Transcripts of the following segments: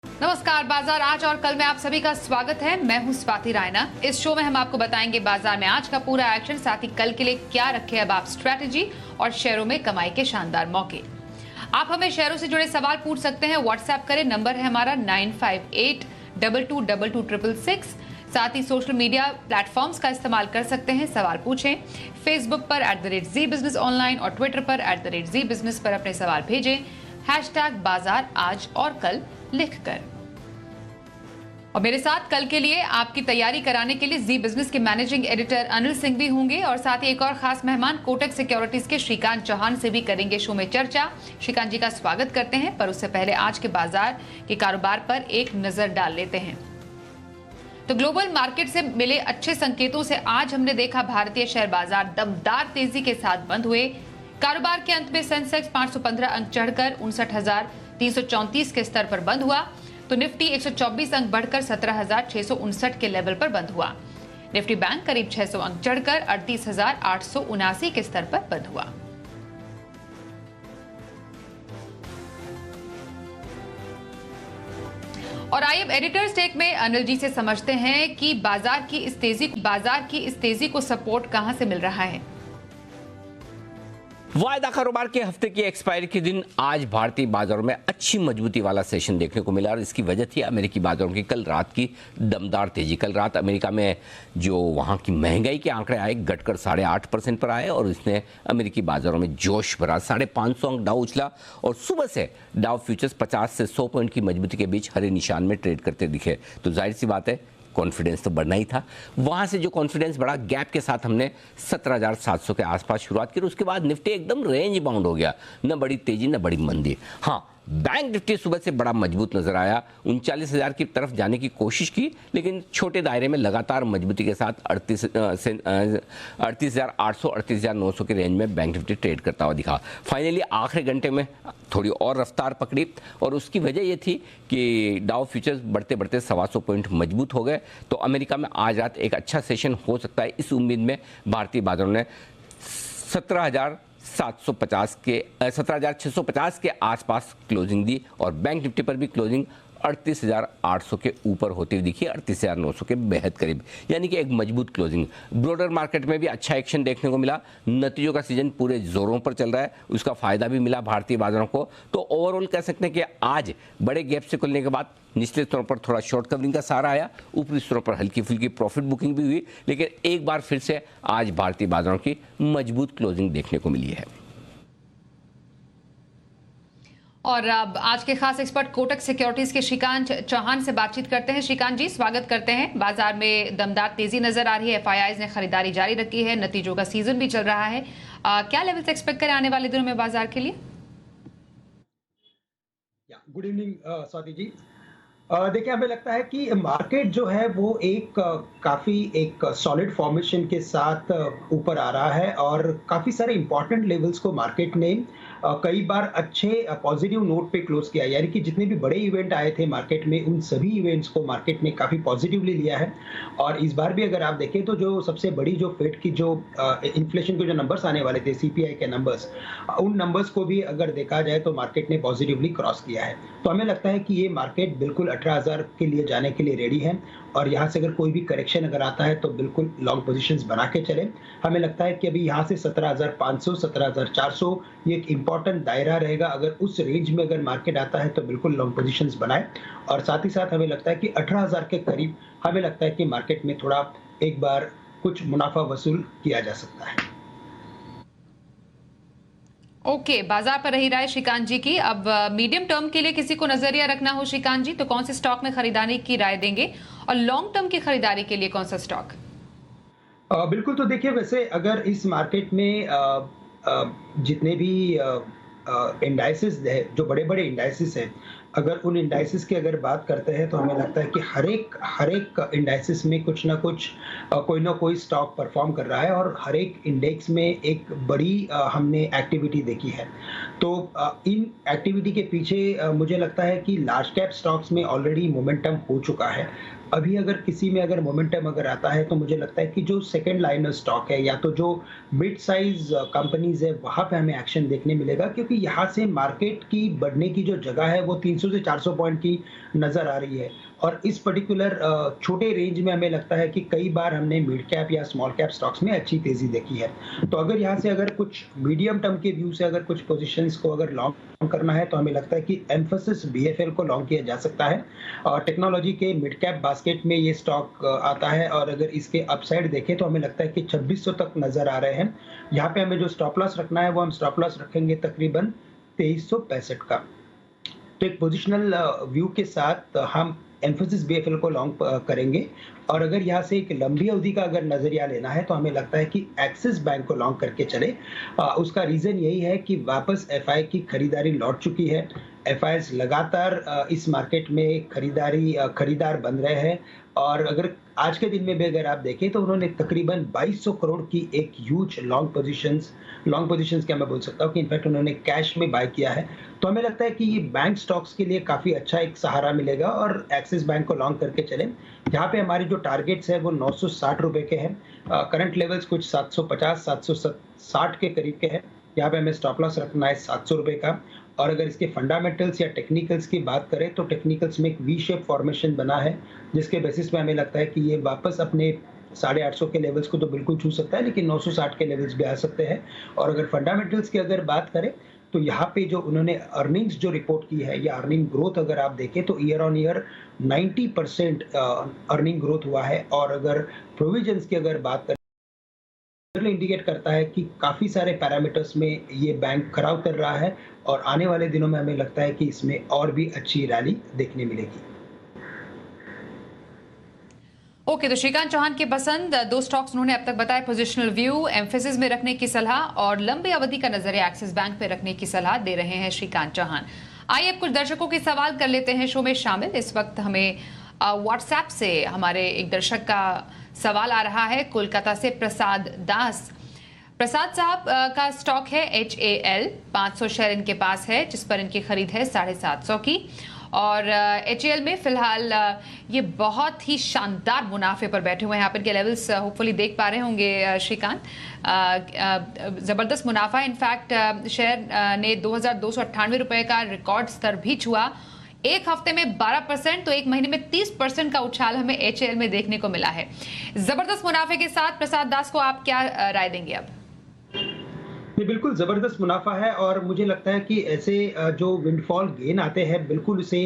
नमस्कार। बाजार आज और कल में आप सभी का स्वागत है। मैं हूं स्वाति रायना। इस शो में हम आपको बताएंगे बाजार में आज का पूरा एक्शन, साथ ही कल के लिए क्या रखे अब आप स्ट्रैटेजी और शेयरों में कमाई के शानदार मौके। आप हमें शेयरों से जुड़े सवाल पूछ सकते हैं, व्हाट्सएप करें, नंबर है हमारा 9582222266। साथ ही सोशल मीडिया प्लेटफॉर्म्स का इस्तेमाल कर सकते हैं, सवाल पूछें। फेसबुक पर @Zee Business Online और ट्विटर पर @Zee Business पर अपने सवाल भेजें, #बाजार आज और कल लिखकर। और मेरे साथ कल के लिए आपकी तैयारी कराने के लिए जी बिजनेस के मैनेजिंग एडिटर अनिल सिंह भी होंगे और साथ ही एक और खास मेहमान कोटक सिक्योरिटीज के श्रीकांत चौहान से भी करेंगे शो में चर्चा। श्रीकांत जी का स्वागत करते हैं, पर उससे पहले आज के बाजार के कारोबार पर एक नजर डाल लेते हैं। तो ग्लोबल मार्केट से मिले अच्छे संकेतों से आज हमने देखा भारतीय शेयर बाजार दमदार तेजी के साथ बंद हुए। कारोबार के अंत में सेंसेक्स 515 अंक चढ़कर 59,334 के स्तर पर बंद हुआ, तो निफ्टी 124 अंक बढ़कर 17,659 के लेवल पर बंद हुआ। निफ्टी बैंक करीब 600 अंक चढ़कर 38,879 के स्तर पर बंद हुआ। और आइए अब एडिटर्स टेक में अनिल जी से समझते हैं कि बाजार की इस तेजी को सपोर्ट कहां से मिल रहा है। वायदा कारोबार के हफ्ते की एक्सपायरी के दिन आज भारतीय बाजारों में अच्छी मजबूती वाला सेशन देखने को मिला और इसकी वजह थी अमेरिकी बाजारों की कल रात की दमदार तेजी। कल रात अमेरिका में जो वहां की महंगाई के आंकड़े आए घटकर 8.5% पर आए और इसने अमेरिकी बाजारों में जोश भरा। 550 अंक डाउ उछला और सुबह से डाउ फ्यूचर्स 50 से 100 पॉइंट की मजबूती के बीच हरे निशान में ट्रेड करते दिखे। तो जाहिर सी बात है कॉन्फिडेंस तो बढ़ना ही था। वहां से जो कॉन्फिडेंस बढ़ा, गैप के साथ हमने 17,700 के आसपास शुरुआत की और उसके बाद निफ्टी एकदम रेंज बाउंड हो गया, न बड़ी तेजी न बड़ी मंदी। हाँ, बैंक निफ्टी सुबह से बड़ा मजबूत नजर आया, 39,000 की तरफ जाने की कोशिश की, लेकिन छोटे दायरे में लगातार मजबूती के साथ 38,800 38,900 के रेंज में बैंक निफ्टी ट्रेड करता हुआ दिखा। फाइनली आखिरी घंटे में थोड़ी और रफ्तार पकड़ी और उसकी वजह ये थी कि डाउ फ्यूचर्स बढ़ते बढ़ते 125 पॉइंट मजबूत हो गए। तो अमेरिका में आज रात एक अच्छा सेशन हो सकता है, इस उम्मीद में भारतीय बाजारों ने 17,650 के आसपास क्लोजिंग दी और बैंक निफ्टी पर भी क्लोजिंग 38,800 के ऊपर होती हुई दिखी, 38,900 के बेहद करीब, यानी कि एक मजबूत क्लोजिंग। ब्रॉडर मार्केट में भी अच्छा एक्शन देखने को मिला। नतीजों का सीजन पूरे जोरों पर चल रहा है, उसका फायदा भी मिला भारतीय बाजारों को। तो ओवरऑल कह सकते हैं कि आज बड़े गैप से खुलने के बाद निचले स्तरों पर थोड़ा शॉर्ट कवरिंग का सहारा आया, ऊपरी स्तरों पर हल्की फुल्की प्रॉफिट बुकिंग भी हुई, लेकिन एक बार फिर से आज भारतीय बाजारों की मजबूत क्लोजिंग देखने को मिली है। और अब आज के खास एक्सपर्ट कोटक सिक्योरिटीज के श्रीकांत चौहान से बातचीत करते हैं। श्रीकांत जी, स्वागत करते हैं। बाजार में दमदार तेजी नजर आ रही है, एफआईआईज ने खरीदारी जारी रखी है, नतीजों का सीजन भी चल रहा है। क्या लेवल्स एक्सपेक्ट करें आने वाले दिनों में बाजार के लिए? Good evening Swati ji. देखिए, हमें लगता है कि मार्केट जो है वो काफी एक सॉलिड फॉर्मेशन के साथ ऊपर आ रहा है और काफी सारे इंपॉर्टेंट लेवल्स को मार्केट ने कई बार अच्छे पॉजिटिव नोट पे क्लोज किया, यानी कि जितने भी बड़े इवेंट आए थे मार्केट में उन सभी इवेंट्स को मार्केट ने काफी पॉजिटिवली लिया है। और इस बार भी अगर आप देखें तो जो सबसे बड़ी जो फेड की जो इन्फ्लेशन के जो नंबर्स आने वाले थे, सीपीआई के नंबर्स, उन नंबर्स को भी अगर देखा जाए तो मार्केट ने पॉजिटिवली क्रॉस किया है। तो हमें लगता है कि ये मार्केट बिल्कुल 18,000 के लिए जाने के लिए रेडी है और यहाँ से अगर कोई भी करेक्शन अगर आता है तो बिल्कुल लॉन्ग पोजीशंस बना के चले। हमें लगता है कि अभी यहाँ से 17,500 17,400 ये एक इंपॉर्टेंट दायरा रहेगा। अगर उस रेंज में अगर मार्केट आता है तो बिल्कुल लॉन्ग पोजीशंस बनाए और साथ ही साथ हमें लगता है कि 18,000 के करीब हमें लगता है कि मार्केट में थोड़ा एक बार कुछ मुनाफा वसूल किया जा सकता है। ओके, बाजार पर रही राय श्रीकांत जी की। अब मीडियम टर्म के लिए किसी को नजरिया रखना हो श्रीकांत जी, तो कौन से स्टॉक में खरीदारी की राय देंगे और लॉन्ग टर्म की खरीदारी के लिए कौन सा स्टॉक? बिल्कुल, तो देखिए, वैसे अगर इस मार्केट में जितने भी इंडाइसेस है, जो बड़े बड़े इंडाइसेस हैं, अगर उन इंडाइसेस की अगर बात करते हैं तो हमें लगता है कि हर एक इंडाइसेस में कुछ ना कुछ कोई ना कोई स्टॉक परफॉर्म कर रहा है और हर एक इंडेक्स में एक बड़ी हमने एक्टिविटी देखी है। तो इन एक्टिविटी के पीछे मुझे लगता है कि लार्ज कैप स्टॉक्स में ऑलरेडी मोमेंटम हो चुका है। अभी अगर किसी में अगर मोमेंटम अगर आता है तो मुझे लगता है कि जो सेकंड लाइनर स्टॉक है या तो जो मिड साइज कंपनीज है वहां पे हमें एक्शन देखने मिलेगा, क्योंकि यहाँ से मार्केट की बढ़ने की जो जगह है वो 300 से 400 पॉइंट की नजर आ रही है। और इस पर्टिकुलर छोटे रेंज में हमें लगता है कि कई बार हमने मिड कैप या स्मॉल कैप स्टॉक्स में अच्छी तेजी देखी है। तो अगर यहाँ से अगर कुछ मीडियम टर्म के व्यू से अगर कुछ पोजीशंस को अगर लॉन्ग करना है तो हमें लगता है कि एम्फेसिस बीएफएल को लॉन्ग किया जा सकता है। और टेक्नोलॉजी के मिड कैप बास्केट में ये स्टॉक आता है और अगर इसके अपसाइड देखें तो हमें लगता है कि 2600 तक नजर आ रहे हैं। यहाँ पे हमें जो स्टॉप लॉस रखना है वो हम स्टॉप लॉस रखेंगे तकरीबन 2365 का। तो एक पोजिशनल व्यू के साथ हम एम्फेसिस बीएफएल को लॉन्ग करेंगे। और अगर यहाँ से एक लंबी अवधि का अगर नजरिया लेना है तो हमें लगता है कि एक्सिस बैंक को लॉन्ग करके चले। उसका रीजन यही है कि वापस एफआई की खरीदारी लौट चुकी है। एफआईएस लगातार इस मार्केट में खरीदार बन रहे हैं। और अगर आज के दिन में भी अगर आप देखें तो उन्होंने तकरीबन 2200 करोड़ की एक ह्यूज लॉन्ग पोजीशंस क्या मैं बोल सकता हूँ कि इनफैक्ट उन्होंने कैश में बाय किया है। तो हमें लगता है कि ये बैंक स्टॉक्स के लिए काफी अच्छा एक सहारा मिलेगा और एक्सिस बैंक को लॉन्ग करके चले। यहाँ पे हमारी जो टारगेट्स है वो 960 रुपए के हैं। करंट लेवल्स कुछ 750-760 के करीब के हैं। यहाँ पे हमें स्टॉप लॉस रखना है 700 रुपए का। और अगर इसके फंडामेंटल्स या टेक्निकल्स की बात करें तो टेक्निकल्स में एक वी शेप फॉर्मेशन बना है, जिसके बेसिस पे हमें लगता है कि ये वापस अपने 850 के लेवल्स को तो बिल्कुल छू सकता है, लेकिन 960 के लेवल्स भी आ सकते हैं। और अगर फंडामेंटल्स की अगर बात करें तो यहाँ पे जो उन्होंने अर्निंग्स जो रिपोर्ट की है या अर्निंग ग्रोथ अगर आप देखें तो year on year 90% earning growth हुआ है। और अगर प्रोविजंस की अगर बात करें इंडिकेट करता है कि काफी सारे पैरामीटर्स में ये बैंक खरा उतर रहा है और आने वाले दिनों में हमें लगता है कि इसमें और भी अच्छी रैली देखने मिलेगी। ओके, तो श्रीकांत चौहान की पसंद 2 स्टॉक्स उन्होंने अब तक बताए, पोजिशनल व्यू एम्फेसिस में रखने की सलाह और लंबी अवधि का नजरिया एक्सिस बैंक पे रखने की सलाह दे रहे हैं श्रीकांत चौहान। आइए अब कुछ दर्शकों के सवाल कर लेते हैं शो में शामिल। इस वक्त हमें व्हाट्सएप से हमारे एक दर्शक का सवाल आ रहा है कोलकाता से, प्रसाद दास। प्रसाद साहब का स्टॉक है HAL, 500 शेयर इनके पास है जिस पर इनकी खरीद है 750 की। और HAL में फिलहाल ये बहुत ही शानदार मुनाफे पर बैठे हुए हैं। आप इनके लेवल्स होपफुली देख पा रहे होंगे श्रीकांत। जबरदस्त मुनाफा, इनफैक्ट शेयर ने 2298 रुपए का रिकॉर्ड स्तर भी छुआ। एक हफ्ते में 12%, तो एक महीने में 30% का उछाल हमें HAL में देखने को मिला है। जबरदस्त मुनाफे के साथ प्रसाद दास को आप क्या राय देंगे अब? ये बिल्कुल जबरदस्त मुनाफा है और मुझे लगता है कि ऐसे जो विंडफॉल गेन आते हैं बिल्कुल उसे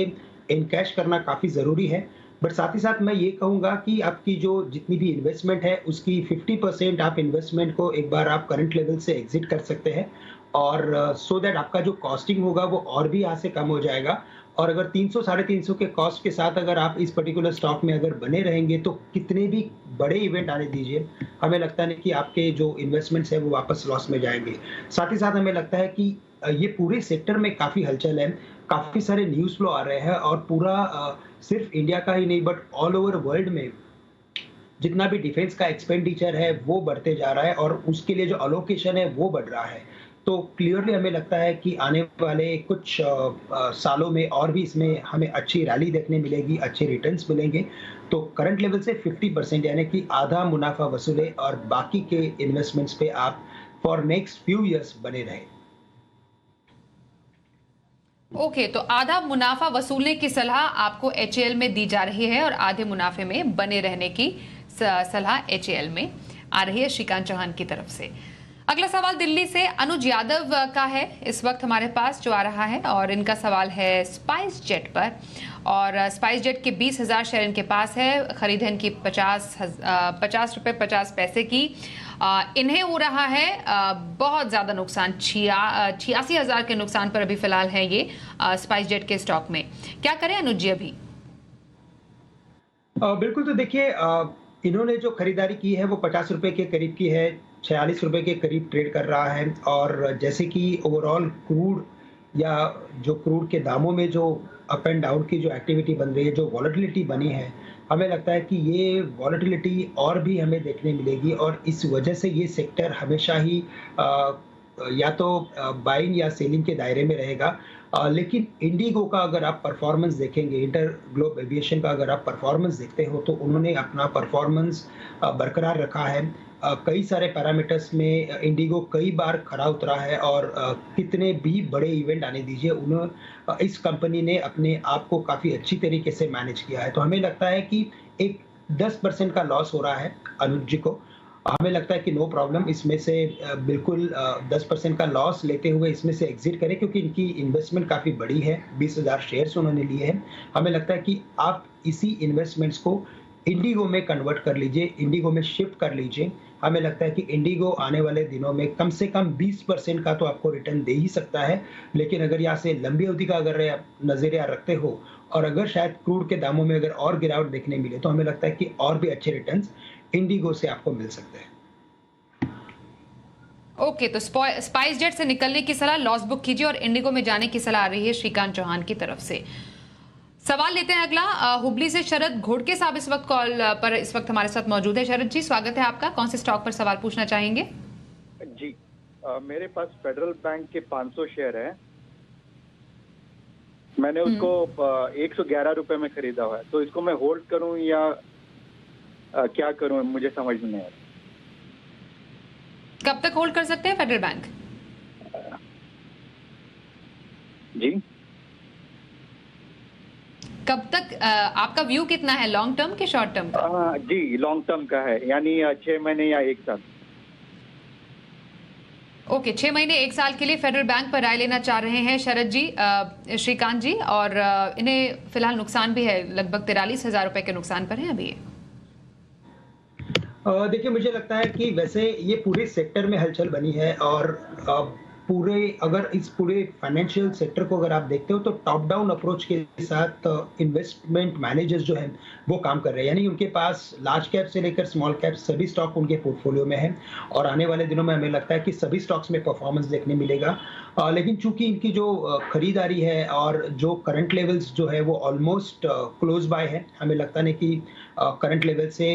इनकैश करना काफी जरूरी है। बट साथ ही साथ मैं ये कहूंगा कि आपकी जो जितनी भी इन्वेस्टमेंट है उसकी 50% आप इन्वेस्टमेंट को एक बार आप करंट लेवल से एग्जिट कर सकते हैं और सो दैट आपका जो कॉस्टिंग होगा वो और भी यहाँ से कम हो जाएगा। और अगर 300 साढ़े 300 के कॉस्ट के साथ अगर आप इस पर्टिकुलर स्टॉक में अगर बने रहेंगे तो कितने भी बड़े इवेंट आने दीजिए, हमें लगता नहीं कि आपके जो इन्वेस्टमेंट्स है वो वापस लॉस में जाएंगे। साथ ही साथ हमें लगता है कि ये पूरे सेक्टर में काफी हलचल है, काफी सारे न्यूज फ्लो आ रहे हैं और पूरा सिर्फ इंडिया का ही नहीं बट ऑल ओवर वर्ल्ड में जितना भी डिफेंस का एक्सपेंडिचर है वो बढ़ते जा रहा है और उसके लिए जो अलोकेशन है वो बढ़ रहा है। तो क्लियरली हमें लगता है कि आने वाले कुछ सालों में और भी इसमें हमें अच्छी रैली देखने मिलेगी, अच्छे रिटर्न्स मिलेंगे। तो करंट लेवल से 50% यानी कि आधा मुनाफा वसूले और बाकी के इन्वेस्टमेंट्स पे आप फॉर नेक्स्ट फ्यू इयर्स बने रहे। ओके, तो आधा मुनाफा वसूलने की सलाह आपको HAL में दी जा रही है और आधे मुनाफे में बने रहने की सलाह HAL में आ रही है श्रीकांत चौहान की तरफ से। अगला सवाल दिल्ली से अनुज यादव का है इस वक्त हमारे पास जो आ रहा है और इनका सवाल है स्पाइस जेट पर। और स्पाइस जेट के 20,000 शेयर इनके पास है, खरीद है इनकी 50 रुपये 50 पैसे की। इन्हें हो रहा है बहुत ज़्यादा नुकसान, 86,000 के नुकसान पर अभी फिलहाल है ये स्पाइस जेट के स्टॉक में। क्या करें अनुज जी अभी? बिल्कुल, तो देखिए इन्होंने जो खरीदारी की है वो 50 रुपए के करीब की है, 46 रुपए के करीब ट्रेड कर रहा है। और जैसे कि ओवरऑल क्रूड या जो क्रूड के दामों में जो अप एंड डाउन की जो एक्टिविटी बन रही है, जो वॉलेटिलिटी बनी है, हमें लगता है कि ये वॉलेटिलिटी और भी हमें देखने मिलेगी और इस वजह से ये सेक्टर हमेशा ही या तो बाइंग या सेलिंग के दायरे में रहेगा। लेकिन इंडिगो का अगर आप परफॉर्मेंस देखेंगे, इंटर ग्लोब एविएशन का अगर आप परफॉर्मेंस देखते हो, तो उन्होंने अपना परफॉर्मेंस बरकरार रखा है। कई सारे पैरामीटर्स में इंडिगो कई बार खरा उतरा है, और कितने भी बड़े इवेंट आने दीजिए, इस कंपनी ने अपने आप को काफ़ी अच्छी तरीके से मैनेज किया है। तो हमें लगता है कि एक 10% का लॉस हो रहा है अनुज जी को। हमें लगता है कि नो प्रॉब्लम, इसमें से बिल्कुल 10% का लॉस लेते हुए इसमें से एग्जिट करें, क्योंकि इनकी इन्वेस्टमेंट काफ़ी बड़ी है, 20,000 शेयर्स उन्होंने लिए हैं। हमें लगता है कि आप इसी इन्वेस्टमेंट्स को इंडिगो में कन्वर्ट कर लीजिए, इंडिगो में शिफ्ट कर लीजिए। हमें लगता है कि इंडिगो आने वाले दिनों में कम से कम 20% का तो आपको रिटर्न दे ही सकता है। लेकिन अगर यहाँ से लंबी अवधि का अगर नज़रिया रखते हो, और अगर शायद क्रूड के दामों में अगर और गिरावट देखने मिले, तो हमें लगता है कि और भी अच्छे रिटर्न्स इंडिगो से आपको मिल सकते हैं। ओके, तो स्पाइस जेट से निकलने की सलाह, लॉस बुक कीजिए, और इंडिगो में जाने की सलाह आ रही है श्रीकांत चौहान की तरफ से। सवाल लेते हैं अगला, हुबली से शरद घोड़के साहब इस वक्त कॉल पर इस वक्त हमारे साथ मौजूद है। शरद जी, स्वागत है आपका। कौन से स्टॉक पर सवाल पूछना चाहेंगे? जी, मेरे पास फेडरल बैंक के 500 शेयर है। मैंने उसको 111 रुपए में खरीदा हुआ है, तो इसको मैं होल्ड करूं या क्या करूं, मुझे समझ में नहीं आ रहा। कब तक होल्ड कर सकते हैं फेडरल बैंक? जी, कब तक आपका व्यू कितना है, लॉन्ग टर्म के शॉर्ट टर्म का? जी, लॉन्ग टर्म का है, यानी 6 महीने या 1 साल। ओके, 6 महीने 1 साल के लिए फेडरल बैंक पर राय लेना चाह रहे हैं शरद जी, श्रीकांत जी, और इन्हें फिलहाल नुकसान भी है, लगभग 43,000 रुपए के नुकसान पर है अभी ये। देखिए, मुझे लगता है कि वैसे ये पूरे सेक्टर में हलचल बनी है, और अगर इस पूरे फाइनेंशियल सेक्टर को अगर आप देखते हो, तो टॉप डाउन अप्रोच के साथ इन्वेस्टमेंट मैनेजर्स जो हैं वो काम कर रहे हैं। यानी उनके पास लार्ज कैप से लेकर स्मॉल कैप सभी स्टॉक उनके पोर्टफोलियो में है, और आने वाले दिनों में हमें लगता है कि सभी स्टॉक्स में परफॉर्मेंस देखने मिलेगा। लेकिन चूंकि इनकी जो खरीदारी है और जो करंट लेवल्स जो है वो ऑलमोस्ट क्लोज बाय है, हमें लगता नहीं कि करंट लेवल से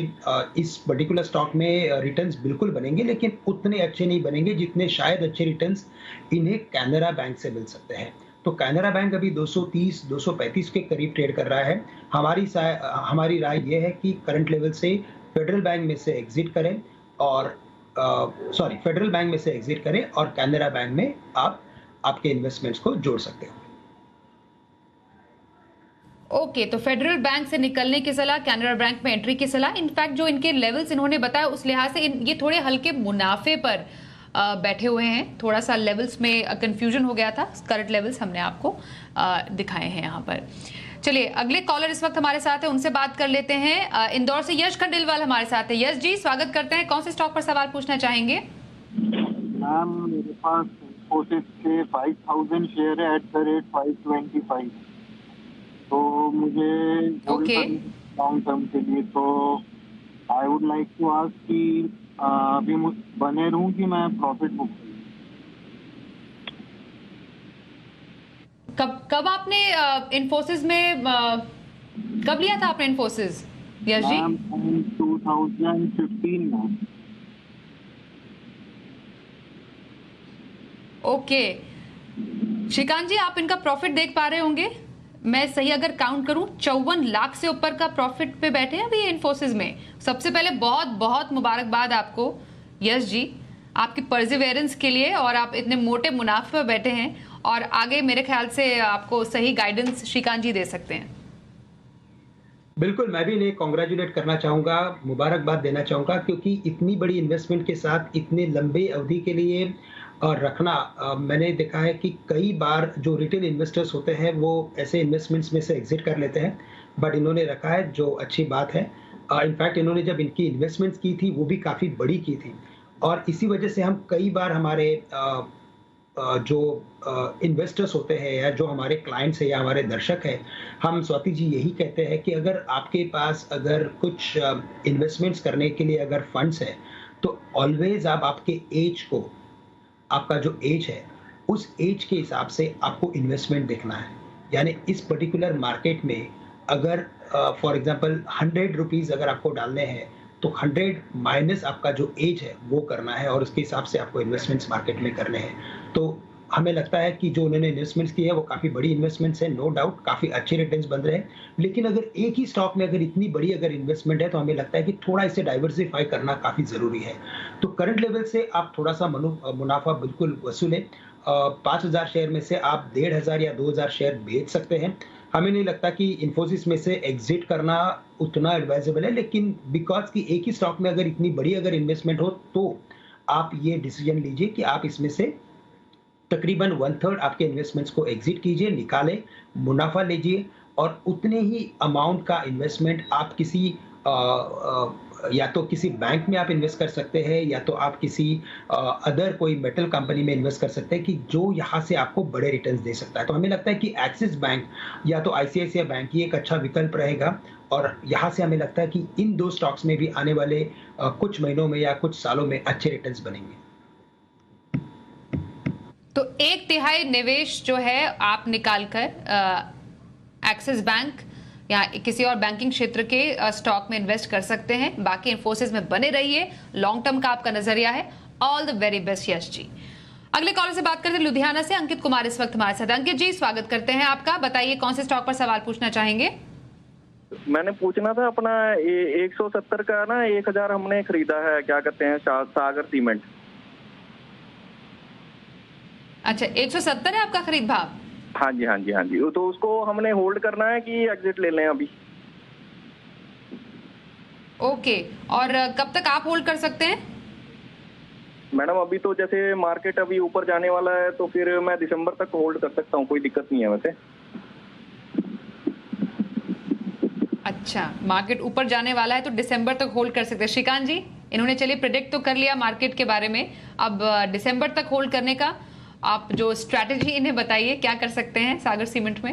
इस पर्टिकुलर स्टॉक में रिटर्न्स बिल्कुल बनेंगे, लेकिन उतने अच्छे नहीं बनेंगे जितने शायद अच्छे रिटर्न्स इन्हें कैनरा बैंक से मिल सकते हैं। तो कैनरा बैंक अभी 230-235 के करीब ट्रेड कर रहा है। हमारी राय ये है कि करंट लेवल से फेडरल बैंक में से एग्जिट करें, और फेडरल बैंक में से एग्जिट करें, और कैनरा बैंक में आप आपके इन्वेस्टमेंट्स को जोड़ सकते हो। ओके, तो फेडरल बैंक से निकलने की सलाह, कैनरा बैंक में एंट्री की सलाह। इनफैक्ट जो इनके लेवल्स इन्होंने बताया उस लिहाज से ये थोड़े हल्के मुनाफे पर बैठे हुए हैं। थोड़ा सा लेवल्स में कंफ्यूजन हो गया था, करंट लेवल्स हमने आपको दिखाए हैं यहाँ पर। चलिए, अगले कॉलर इस वक्त हमारे साथ है, उनसे बात कर लेते हैं। इंदौर से यश खंडेलवाल हमारे साथ है। यश जी, स्वागत करते हैं। कौन से स्टॉक पर सवाल पूछना चाहेंगे? मैम, मेरे पास इन्फोसिस के 5,000 शेयर है एट द रेट 525। तो मुझे लॉन्ग टर्म के लिए, तो I would like to ask कि अभी बने रहूं कि मैं प्रॉफिट बुक करूं? कब आपने इन्फोसिस में कब लिया था आपने इन्फोसिस, यश जी? 2015 में। ओके, श्रीकांत जी, आप इनका प्रॉफिट देख पा रहे होंगे। मैं सही अगर काउंट करूं 54 लाख से ऊपर का प्रॉफिट पे बैठे हैं अभी इन्फोसिस में। सबसे पहले बहुत बहुत मुबारकबाद आपको यश जी, आपकी परसिवेरेंस के लिए, और आप इतने मोटे मुनाफे पर बैठे हैं, और आगे मेरे ख्याल से आपको सही गाइडेंस श्रीकांत जी दे सकते हैं। बिल्कुल, मैं भी इन्हें कॉन्ग्रेचुलेट करना चाहूँगा, मुबारकबाद देना चाहूँगा, क्योंकि इतनी बड़ी इन्वेस्टमेंट के साथ इतने लंबे अवधि के लिए रखना, मैंने देखा है कि कई बार जो रिटेल इन्वेस्टर्स होते हैं वो ऐसे इन्वेस्टमेंट्स में से एग्जिट कर लेते हैं, बट इन्होंने रखा है, जो अच्छी बात है। इनफैक्ट इन्होंने जब इनकी इन्वेस्टमेंट्स की थी वो भी काफ़ी बड़ी की थी, और इसी वजह से हम कई बार हमारे जो इन्वेस्टर्स होते हैं, या जो हमारे क्लाइंट्स हैं या हमारे दर्शक हैं, हम स्वाति जी यही कहते हैं कि अगर आपके पास अगर कुछ इन्वेस्टमेंट्स करने के लिए अगर फंड्स है, तो ऑलवेज आप आपके एज को, आपका जो एज है उस एज के हिसाब से आपको इन्वेस्टमेंट देखना है। यानी इस पर्टिकुलर मार्केट में अगर फॉर एग्जांपल 100 रुपीज़ अगर आपको डालने हैं, तो 100 माइनस आपका जो एज है वो करना है और उसके हिसाब से आपको इन्वेस्टमेंट्स मार्केट में करने हैं। तो हमें लगता है कि जो उन्होंने इन्वेस्टमेंट्स की है वो काफ़ी बड़ी इन्वेस्टमेंट्स है, नो डाउट काफ़ी अच्छे रिटर्न्स बन रहे हैं। लेकिन अगर एक ही स्टॉक में अगर इतनी बड़ी अगर इन्वेस्टमेंट है तो हमें लगता है कि थोड़ा इसे डाइवर्सिफाई करना काफ़ी ज़रूरी है। तो करंट लेवल से आप थोड़ा सा मुनाफा बिल्कुल वसूलें। 5,000 शेयर में से आप 1,500 या 2,000 शेयर बेच सकते हैं। हमें नहीं लगता कि इन्फोसिस में से एग्जिट करना उतना एडवाइजेबल है, लेकिन बिकॉज कि एक ही स्टॉक में अगर इतनी बड़ी अगर इन्वेस्टमेंट हो तो आप ये डिसीजन लीजिए कि आप इसमें से तकरीबन 1/3 आपके इन्वेस्टमेंट्स को एग्जिट कीजिए, निकालें, मुनाफा लीजिए और उतने ही अमाउंट का इन्वेस्टमेंट आप किसी या तो किसी बैंक में आप इन्वेस्ट कर सकते हैं या तो आप किसी अदर कोई मेटल कंपनी में इन्वेस्ट कर सकते हैं कि जो यहाँ से आपको बड़े रिटर्न्स दे सकता है। तो हमें लगता है कि एक्सिस बैंक या तो आईसीआईसीआई बैंक ही एक अच्छा विकल्प रहेगा और यहाँ से हमें लगता है कि इन दो स्टॉक्स में भी आने वाले कुछ महीनों में या कुछ सालों में अच्छे रिटर्न्स बनेंगे। तो 1/3 निवेश जो है आप निकालकर एक्सिस बैंक या किसी और बैंकिंग क्षेत्र के स्टॉक में इन्वेस्ट कर सकते हैं। बाकी इन्फोसिस में बने रहिए, लॉन्ग टर्म का आपका नजरिया है। All the very best Yash ji. अगले कॉलर से बात करते हैं लुधियाना से अंकित कुमार इस वक्त हमारे साथ। अंकित जी स्वागत करते हैं आपका, बताइए कौन से स्टॉक पर सवाल पूछना चाहेंगे? मैंने पूछना था अपना 170 का ना 1,000 हमने खरीदा है, क्या कहते हैं, सागर सीमेंट। अच्छा 170 है आपका खरीद भाव? हाँ जी हाँ जी हाँ जी। तो उसको हमने होल्ड करना है कि एग्जिट ले लें अभी? ओके, और कब तक आप होल्ड कर सकते हैं? मैडम अभी तो जैसे मार्केट अभी ऊपर जाने वाला है तो फिर मैं दिसंबर तक होल्ड कर सकता हूँ, कोई दिक्कत नहीं है वैसे। अच्छा, मार्केट ऊपर जाने वाला है तो दिसंबर तक होल्ड कर सकते हैं। श्रीकांत जी, इन्होंने चलिए प्रेडिक्ट तो कर लिया मार्केट के बारे में, अब दिसंबर तक होल्ड करने का आप जो स्ट्रैटेजी इन्हें बताइए, क्या कर सकते हैं सागर सीमेंट में?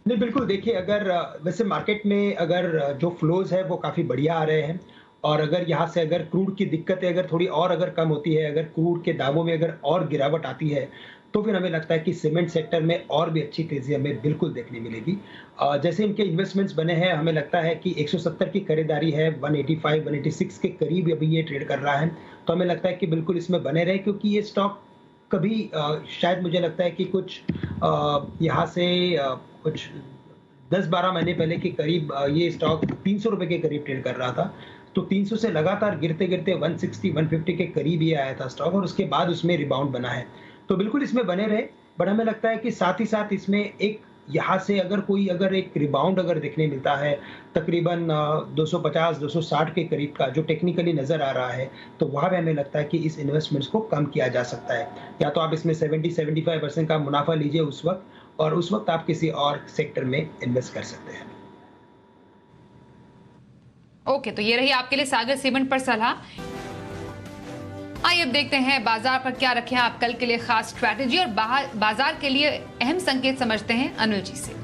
नहीं बिल्कुल, देखिए अगर वैसे मार्केट में अगर जो फ्लोज है वो काफ़ी बढ़िया आ रहे हैं और अगर यहाँ से अगर क्रूड की दिक्कतें अगर थोड़ी और अगर कम होती है, अगर क्रूड के दामों में अगर और गिरावट आती है तो फिर हमें लगता है कि सीमेंट सेक्टर में और भी अच्छी तेजी हमें बिल्कुल देखने मिलेगी। जैसे इनके इन्वेस्टमेंट्स बने हैं, हमें लगता है कि 170 की खरीदारी है, 185 186 के करीब अभी ये ट्रेड कर रहा है, तो हमें लगता है कि बिल्कुल इसमें बने रहे क्योंकि ये स्टॉक कभी शायद मुझे लगता है कि कुछ यहाँ से कुछ 10-12 महीने पहले के करीब ये स्टॉक 300 रुपए के करीब ट्रेड कर रहा था, तो 300 से लगातार गिरते गिरते 160-150 के करीब ये आया था स्टॉक और उसके बाद उसमें रिबाउंड बना है, तो बिल्कुल इसमें बने रहे। बट हमें लगता है कि साथ ही साथ इसमें एक यहाँ से अगर एक रिबाउंड अगर देखने मिलता है तकरीबन 250-260 के करीब का जो टेक्निकली नजर आ रहा है, तो वहाँ पे हमें लगता है कि इस इन्वेस्टमेंट्स को कम किया जा सकता है। या तो आप इसमें 70-75% का मुनाफा लीजिए उस वक्त, और उस वक्त आप किसी और सेक्टर में इन्वेस्ट कर सकते हैं। ओके, तो ये रही आपके लिए सागर सीमेंट पर सलाह। आइए अब देखते हैं बाजार पर क्या रखे हैं आप कल के लिए खास स्ट्रैटेजी, और बाजार के लिए अहम संकेत समझते हैं अनिल जी से।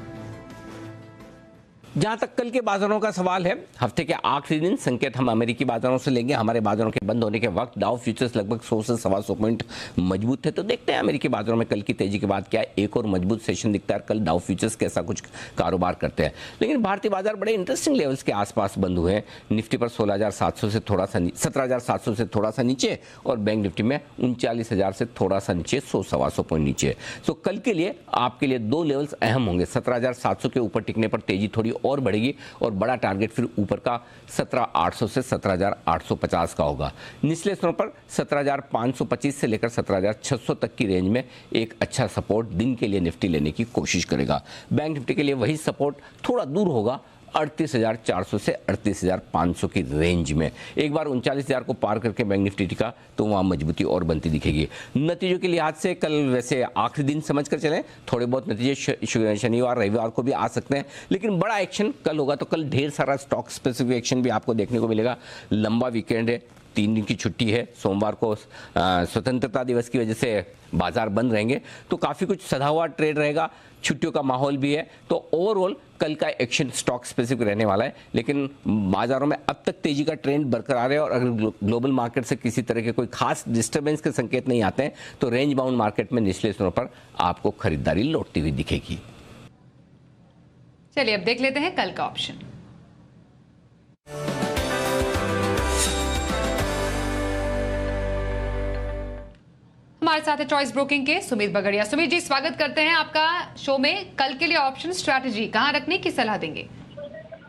जहां तक कल के बाजारों का सवाल है, हफ्ते के आखिरी दिन संकेत हम अमेरिकी बाजारों से लेंगे। हमारे बाजारों के बंद होने के वक्त डाउ फ्यूचर्स लगभग 100 से 125 पॉइंट मजबूत थे, तो देखते हैं अमेरिकी बाजारों में कल की तेजी के बाद क्या एक और मजबूत सेशन दिखता है, कल डाउ फ्यूचर्स कैसा कुछ कारोबार करते हैं। लेकिन भारतीय बाजार बड़े इंटरेस्टिंग लेवल्स के आसपास बंद हुए हैं। निफ्टी पर 16,700 से थोड़ा सा 17,700 से थोड़ा सा नीचे, और बैंक निफ्टी में 39,000 से थोड़ा सा नीचे, 100-125 पॉइंट नीचे। तो कल के लिए आपके लिए दो लेवल्स अहम होंगे। 17,700 के ऊपर टिकने पर तेजी थोड़ी और बढ़ेगी और बड़ा टारगेट फिर ऊपर का 17,800 से 17,850 का होगा। निचले स्तरों पर 17,525 से लेकर 17,600 तक की रेंज में एक अच्छा सपोर्ट दिन के लिए निफ्टी लेने की कोशिश करेगा। बैंक निफ्टी के लिए वही सपोर्ट थोड़ा दूर होगा, 38,400 से 38,500 की रेंज में। एक बार 39,000 को पार करके बैंक निफ्टी टिका तो वहाँ मजबूती और बनती दिखेगी। नतीजों के लिहाज से कल वैसे आखिरी दिन समझकर चलें, थोड़े बहुत नतीजे शनिवार रविवार को भी आ सकते हैं, लेकिन बड़ा एक्शन कल होगा। तो कल ढेर सारा स्टॉक स्पेसिफिक एक्शन भी आपको देखने को मिलेगा। लंबा वीकेंड है, 3 दिन की छुट्टी है, सोमवार को स्वतंत्रता दिवस की वजह से बाजार बंद रहेंगे, तो काफ़ी कुछ सधा हुआ ट्रेड रहेगा, छुट्टियों का माहौल भी है। तो ओवरऑल कल का एक्शन स्टॉक स्पेसिफिक रहने वाला है, लेकिन बाजारों में अब तक तेजी का ट्रेंड बरकरार है और अगर ग्लोबल मार्केट से किसी तरह के कोई खास डिस्टर्बेंस के संकेत नहीं आते हैं तो रेंज बाउंड मार्केट में निचले स्तरों पर आपको खरीदारी लौटती हुई दिखेगी। चलिए अब देख लेते हैं कल का ऑप्शन। हमारे साथ है चॉइस ब्रोकिंग के सुमित बगड़िया। सुमित जी, स्वागत करते हैं आपका शो में। कल के लिए ऑप्शन स्ट्रैटेजी कहाँ रखने की सलाह देंगे?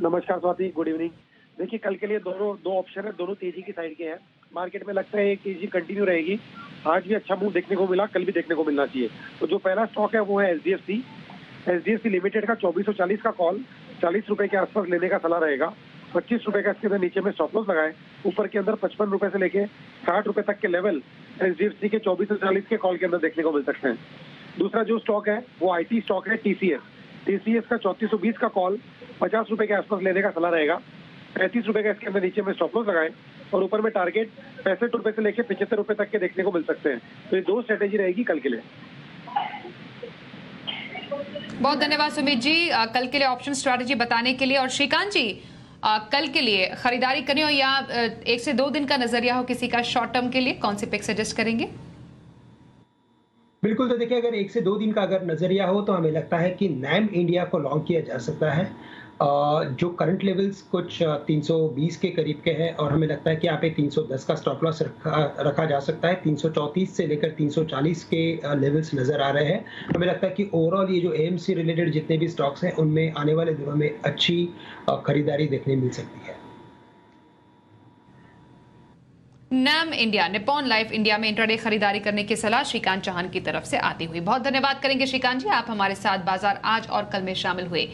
नमस्कार स्वाति, गुड इवनिंग। देखिए, कल के लिए दो ऑप्शन है, दोनों तेजी की साइड के हैं। मार्केट में लगता है एक तेजी कंटिन्यू रहेगी। आज भी अच्छा मूव देखने को मिला, कल भी देखने को मिलना चाहिए। तो जो पहला स्टॉक है वो है एचडीएफसी लिमिटेड का 2440 का कॉल 40 रुपए के आसपास लेने का सलाह रहेगा। 25 रुपए का इसके अंदर नीचे में स्टॉप लॉस लगाए। ऊपर के अंदर 55 रुपए से लेके 60 रुपए तक के लेवल एचडीएफसी के 2440 के कॉल के अंदर देखने को मिल सकते हैं। दूसरा जो स्टॉक है वो आईटी स्टॉक है टीसीएस का 3420 का कॉल 50 रुपए के आसपास लेने का सलाह रहेगा। 35 रुपए का इसके अंदर नीचे में स्टॉप लॉस लगाए और ऊपर में टारगेट 65 रुपए से लेके 75 रुपए तक के देखने को मिल सकते हैं। तो ये दो स्ट्रेटेजी रहेगी कल के लिए। बहुत धन्यवाद सुमित जी, कल के लिए ऑप्शन स्ट्रैटेजी बताने के लिए। और श्रीकांत जी, कल के लिए खरीदारी करनी हो या 1 से 2 दिन का नजरिया हो किसी का शॉर्ट टर्म के लिए, कौन से पिक सजेस्ट करेंगे? बिल्कुल, तो देखिए, अगर 1 से 2 दिन का अगर नजरिया हो तो हमें लगता है कि नैम इंडिया को लॉन्ग किया जा सकता है। जो करंट लेवल्स कुछ 320 के करीब के हैं और हमें लगता है कि यहाँ पे 310 का स्टॉप लॉस रखा जा सकता है। 334 से लेकर 340 के लेवल्स नजर आ रहे हैं। हमें लगता है कि ओवरऑल ये जो एएमसी रिलेटेड जितने भी स्टॉक्स हैं उनमें आने वाले दिनों में अच्छी खरीदारी देखने मिल सकती है। NAM India, Nippon Life India में इंट्राडे खरीदारी करने की सलाह श्रीकांत चौहान की तरफ से आती हुई। बहुत धन्यवाद करेंगे श्रीकांत जी, आप हमारे साथ बाजार आज और कल में शामिल हुए।